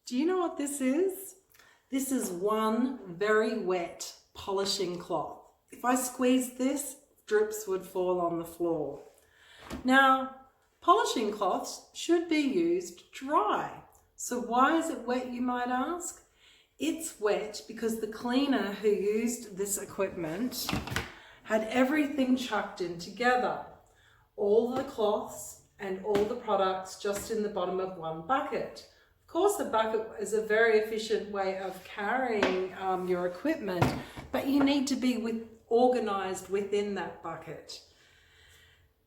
Do you know what this is? This is one very wet polishing cloth. If I squeeze this, drips would fall on the floor. Now, polishing cloths should be used dry. So why is it wet, you might ask? It's wet because the cleaner who used this equipment had everything chucked in together. All the cloths and all the products just in the bottom of one bucket. Of course, a bucket is a very efficient way of carrying your equipment, but you need to be organized within that bucket.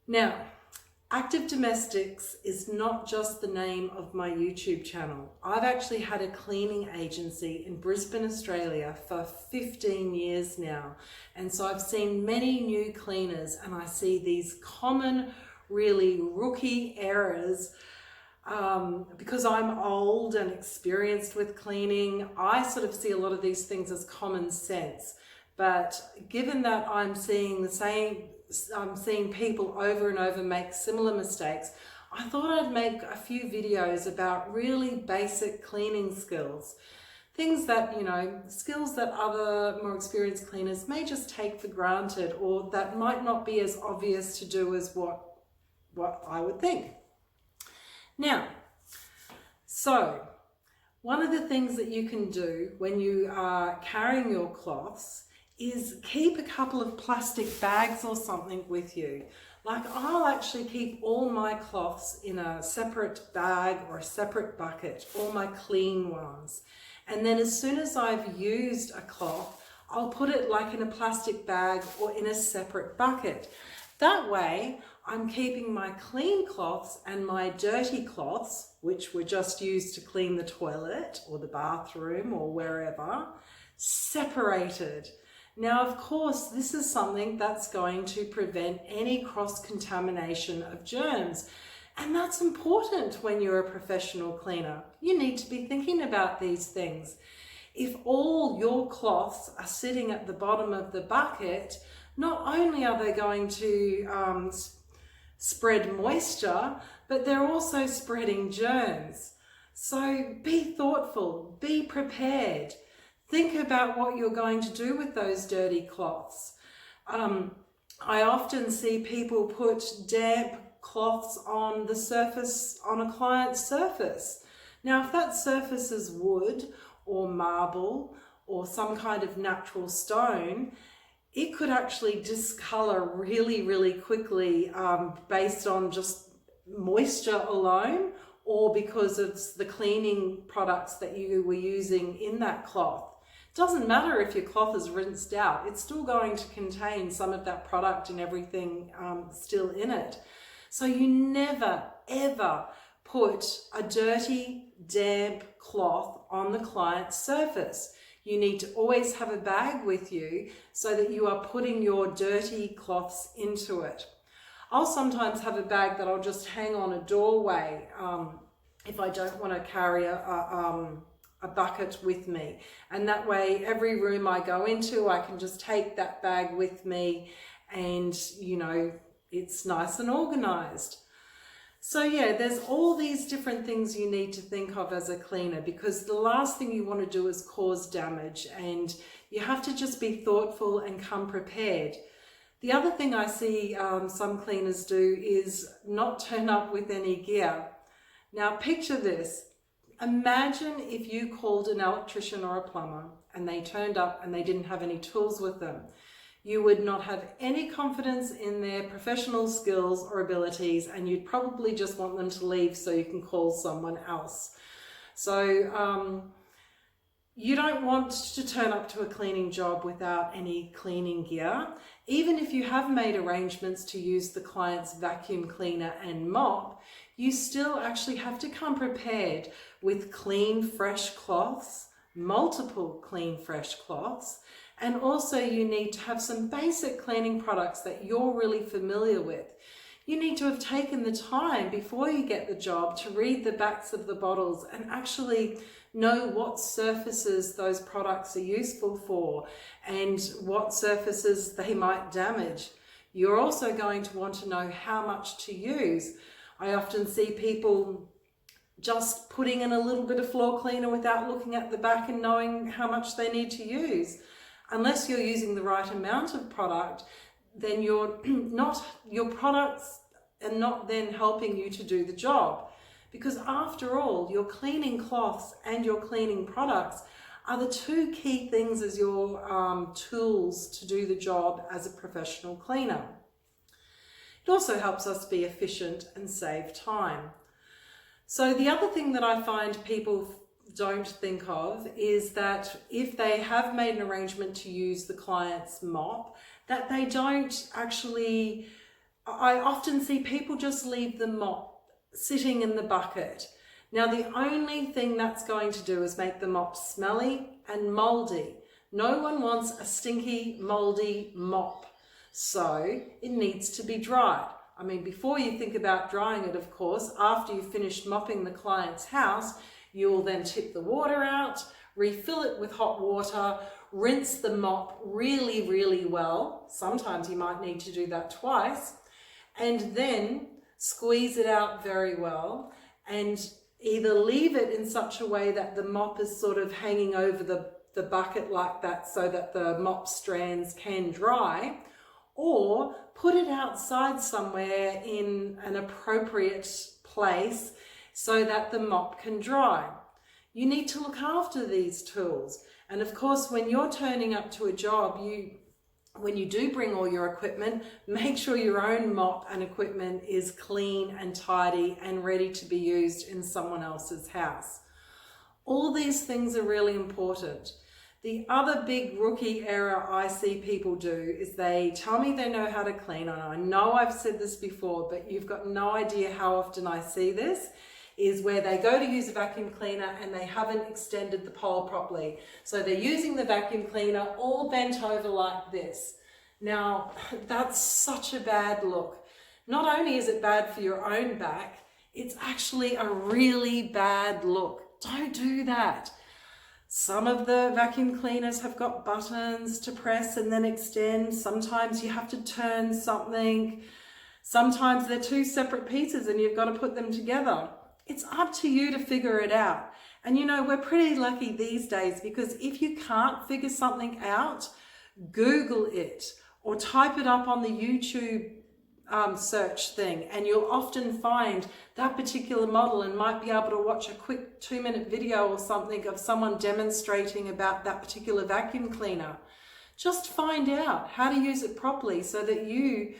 Now, Active Domestics is not just the name of my YouTube channel. I've actually had a cleaning agency in Brisbane, Australia for 15 years now. And so I've seen many new cleaners and I see these common, really rookie errors. Because I'm old and experienced with cleaning, I sort of see a lot of these things as common sense. But given that I'm seeing people over and over make similar mistakes, I thought I'd make a few videos about really basic cleaning skills. Things that, skills that other more experienced cleaners may just take for granted, or that might not be as obvious to do as what I would think. Now, so one of the things that you can do when you are carrying your cloths is keep a couple of plastic bags or something with you. Like I'll actually keep all my cloths in a separate bag or a separate bucket, all my clean ones. And then as soon as I've used a cloth, I'll put it like in a plastic bag or in a separate bucket. That way, I'm keeping my clean cloths and my dirty cloths, which were just used to clean the toilet or the bathroom or wherever, separated. Now, of course, this is something that's going to prevent any cross-contamination of germs. And that's important when you're a professional cleaner. You need to be thinking about these things. If all your cloths are sitting at the bottom of the bucket, not only are they going to spread moisture, but they're also spreading germs. So be thoughtful, be prepared. Think about what you're going to do with those dirty cloths. I often see people put damp cloths on the surface, on a client's surface. Now, if that surface is wood or marble or some kind of natural stone, it could actually discolor really, really quickly based on just moisture alone, or because of the cleaning products that you were using in that cloth. It doesn't matter if your cloth is rinsed out, it's still going to contain some of that product and everything still in it. So you never, ever put a dirty, damp cloth on the client's surface. You need to always have a bag with you so that you are putting your dirty cloths into it. I'll sometimes have a bag that I'll just hang on a doorway if I don't want to carry a bucket with me. And that way, every room I go into, I can just take that bag with me and, it's nice and organized. So yeah, there's all these different things you need to think of as a cleaner, because the last thing you want to do is cause damage, and you have to just be thoughtful and come prepared. The other thing I see some cleaners do is not turn up with any gear. Now picture this. Imagine if you called an electrician or a plumber and they turned up and they didn't have any tools with them. You would not have any confidence in their professional skills or abilities, and you'd probably just want them to leave so you can call someone else. So you don't want to turn up to a cleaning job without any cleaning gear. Even if you have made arrangements to use the client's vacuum cleaner and mop, you still actually have to come prepared with clean, fresh cloths, multiple clean, fresh cloths. And also you need to have some basic cleaning products that you're really familiar with. You need to have taken the time before you get the job to read the backs of the bottles and actually know what surfaces those products are useful for and what surfaces they might damage. You're also going to want to know how much to use. I often see people just putting in a little bit of floor cleaner without looking at the back and knowing how much they need to use. Unless you're using the right amount of product, then your products are not then helping you to do the job. Because after all, your cleaning cloths and your cleaning products are the two key things as your tools to do the job as a professional cleaner. It also helps us be efficient and save time. So the other thing that I find people don't think of is that if they have made an arrangement to use the client's mop, that they don't actually, I often see people just leave the mop sitting in the bucket. Now the only thing that's going to do is make the mop smelly and moldy. No one wants a stinky, moldy mop. So it needs to be dried. I mean, before you think about drying it, of course, after you've finished mopping the client's house, you will then tip the water out, refill it with hot water, rinse the mop really, really well. Sometimes you might need to do that twice, and then squeeze it out very well and either leave it in such a way that the mop is sort of hanging over the bucket like that so that the mop strands can dry, or put it outside somewhere in an appropriate place so that the mop can dry. You need to look after these tools. And of course, when you're turning up to a job, when you do bring all your equipment, make sure your own mop and equipment is clean and tidy and ready to be used in someone else's house. All these things are really important. The other big rookie error I see people do is they tell me they know how to clean. And I know I've said this before, but you've got no idea how often I see this, is where they go to use a vacuum cleaner and they haven't extended the pole properly. So they're using the vacuum cleaner all bent over like this. Now, that's such a bad look. Not only is it bad for your own back, it's actually a really bad look. Don't do that. Some of the vacuum cleaners have got buttons to press and then extend. Sometimes you have to turn something. Sometimes they're two separate pieces and you've got to put them together. It's up to you to figure it out. And you know, we're pretty lucky these days because if you can't figure something out, Google it or type it up on the YouTube search thing, and you'll often find that particular model and might be able to watch a quick 2-minute video or something of someone demonstrating about that particular vacuum cleaner. Just find out how to use it properly so that you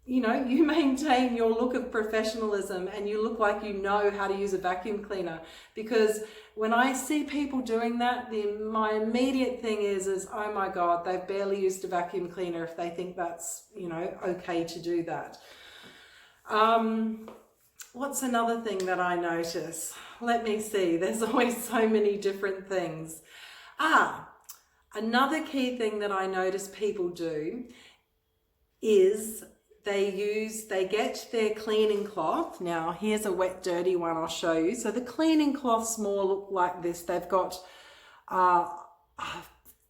maintain your look of professionalism and you look like you know how to use a vacuum cleaner. Because when I see people doing that, my immediate thing is, oh my God, they've barely used a vacuum cleaner if they think that's, okay to do that. What's another thing that I notice? Let me see. There's always so many different things. Another key thing that I notice people do is they get their cleaning cloth. Now, here's a wet, dirty one I'll show you. So the cleaning cloths more look like this. They've got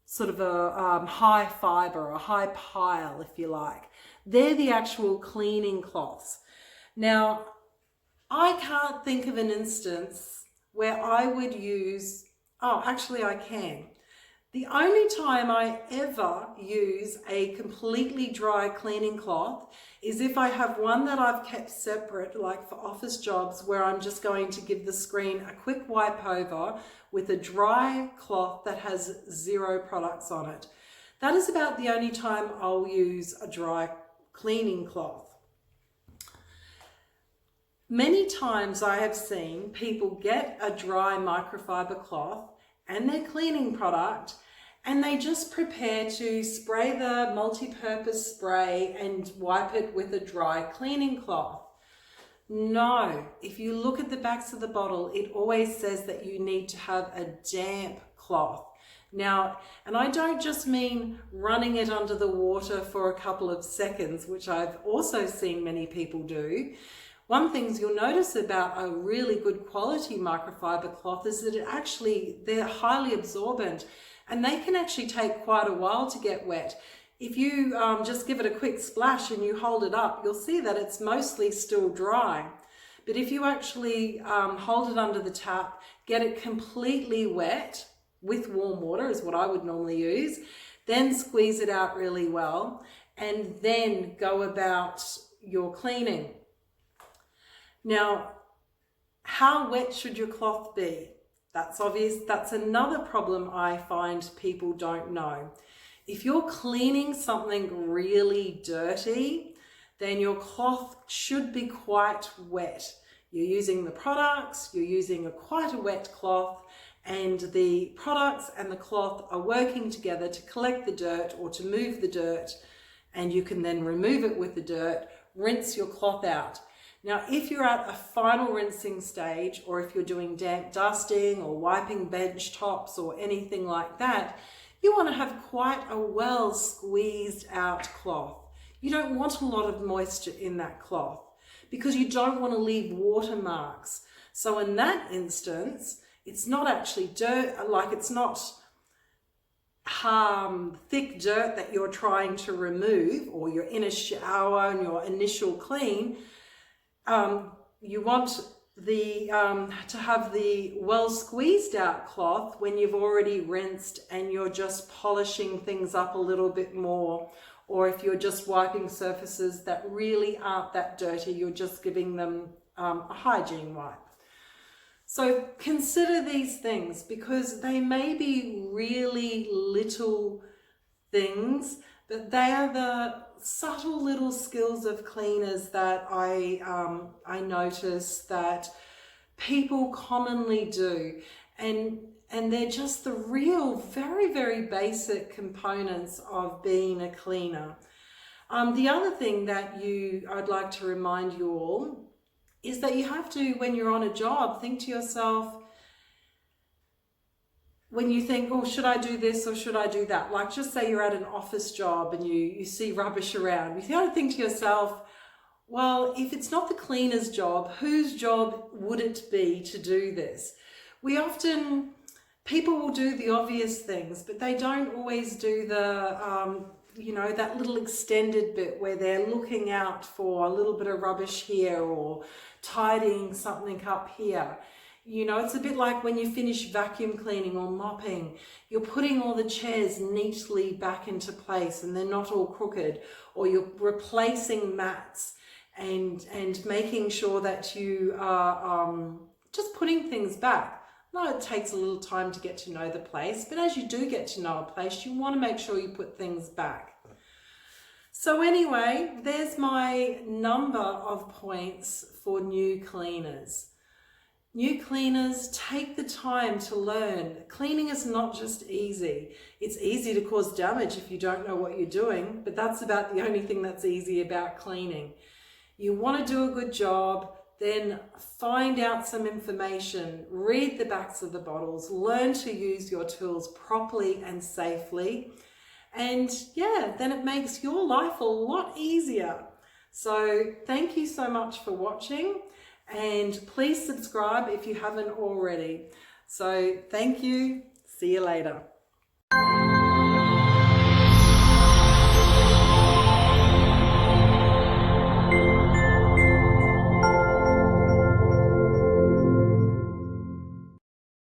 sort of a high fiber, a high pile, if you like. They're the actual cleaning cloths. Now, I can't think of an instance where I would use, actually I can. The only time I ever use a completely dry cleaning cloth is if I have one that I've kept separate, like for office jobs, where I'm just going to give the screen a quick wipe over with a dry cloth that has 0 products on it. That is about the only time I'll use a dry cleaning cloth. Many times I have seen people get a dry microfiber cloth and their cleaning product, and they just prepare to spray the multi-purpose spray and wipe it with a dry cleaning cloth. No, if you look at the backs of the bottle, it always says that you need to have a damp cloth. Now, and I don't just mean running it under the water for a couple of seconds, which I've also seen many people do. One thing you'll notice about a really good quality microfiber cloth is that they're highly absorbent and they can actually take quite a while to get wet. If you just give it a quick splash and you hold it up, you'll see that it's mostly still dry. But if you actually hold it under the tap, get it completely wet with warm water is what I would normally use, then squeeze it out really well, and then go about your cleaning. Now, how wet should your cloth be? That's obvious. That's another problem I find people don't know. If you're cleaning something really dirty, then your cloth should be quite wet. You're using the products, you're using quite a wet cloth, and the products and the cloth are working together to collect the dirt or to move the dirt, and you can then remove it with the dirt, rinse your cloth out. Now, if you're at a final rinsing stage, or if you're doing damp dusting or wiping bench tops or anything like that, you want to have quite a well squeezed out cloth. You don't want a lot of moisture in that cloth because you don't want to leave watermarks. So in that instance, it's not actually dirt, like it's not thick dirt that you're trying to remove, or you're in a shower and your initial clean. You want to have the well squeezed out cloth when you've already rinsed and you're just polishing things up a little bit more, or if you're just wiping surfaces that really aren't that dirty, you're just giving them a hygiene wipe. So consider these things, because they may be really little things, but they are the subtle little skills of cleaners that I notice that people commonly do, and they're just the real very, very basic components of being a cleaner. The other thing that I'd like to remind you all is that you have to, when you're on a job, think to yourself, when you think, oh, should I do this or should I do that? Like, just say you're at an office job and you see rubbish around. You got to think to yourself, well, if it's not the cleaner's job, whose job would it be to do this? People will do the obvious things, but they don't always do the, that little extended bit where they're looking out for a little bit of rubbish here or tidying something up here. It's a bit like when you finish vacuum cleaning or mopping, you're putting all the chairs neatly back into place and they're not all crooked, or you're replacing mats and making sure that you are just putting things back. No, it takes a little time to get to know the place, but as you do get to know a place, you want to make sure you put things back. So anyway, there's my number of points for new cleaners. New cleaners, take the time to learn. Cleaning is not just easy. It's easy to cause damage if you don't know what you're doing, but that's about the only thing that's easy about cleaning. You want to do a good job, then find out some information, read the backs of the bottles, learn to use your tools properly and safely. And then it makes your life a lot easier. So thank you so much for watching, and please subscribe if you haven't already. So thank you. See you later.